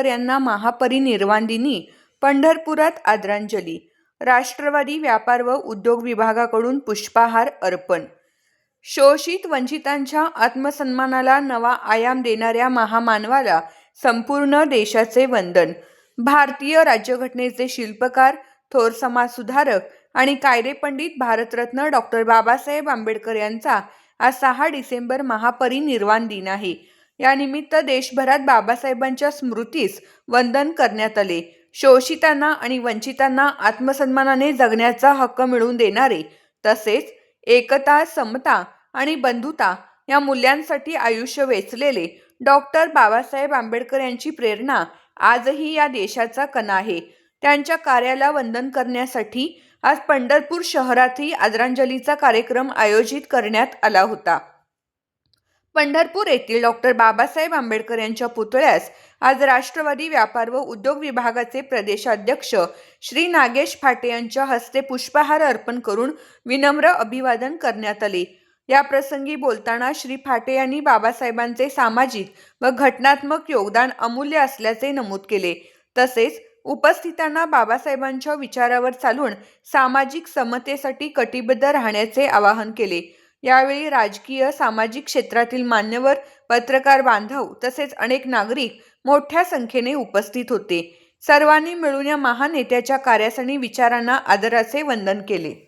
यांना महापरिनिर्वाण दिनी पंढरपुरात आदरांजली. राष्ट्रवादी व्यापार व उद्योग विभागाकडून पुष्पहार अर्पण. शोषित वंचितांच्या आत्मसन्मानाला नवा आयाम देणाऱ्या महामानवाला संपूर्ण देशाचे वंदन. भारतीय राज्यघटनेचे शिल्पकार, थोर समाजसुधारक आणि कायदेपंडित भारतरत्न डॉ. बाबासाहेब आंबेडकर यांचा आज 6 डिसेंबर महापरिनिर्वाण दिन आहे. यानिमित्त देशभरात बाबासाहेबांच्या स्मृतीस वंदन करण्यात आले. शोषितांना आणि वंचितांना आत्मसन्मानाने जगण्याचा हक्क मिळवून देणारे तसेच एकता, समता आणि बंधुता या मूल्यांसाठी आयुष्य वेचलेले डॉ. बाबासाहेब आंबेडकर यांची प्रेरणा आजही या देशाचा कणा आहे. त्यांच्या कार्याला वंदन करण्यासाठी आज पंढरपूर शहरातही आदरांजलीचा कार्यक्रम आयोजित करण्यात आला होता. पंढरपूर येथील डॉ. बाबासाहेब आंबेडकर यांच्या पुतळ्यास आज राष्ट्रवादी व्यापार व उद्योग विभागाचे प्रदेशाध्यक्ष श्री नागेश फाटे यांच्या हस्ते पुष्पहार अर्पण करून विनम्र अभिवादन करण्यात आले. या प्रसंगी बोलताना श्री फाटे यांनी बाबासाहेबांचे सामाजिक व घटनात्मक योगदान अमूल्य असल्याचे नमूद केले. तसेच उपस्थितांना बाबासाहेबांच्या विचारावर चालून सामाजिक समतेसाठी कटिबद्ध राहण्याचे आवाहन केले. यावेळी राजकीय, सामाजिक क्षेत्रातील मान्यवर, पत्रकार बांधव तसेच अनेक नागरिक मोठ्या संख्येने उपस्थित होते. सर्वांनी मिळून या महान नेत्याच्या कार्यास आणि विचारांना आदराचे वंदन केले.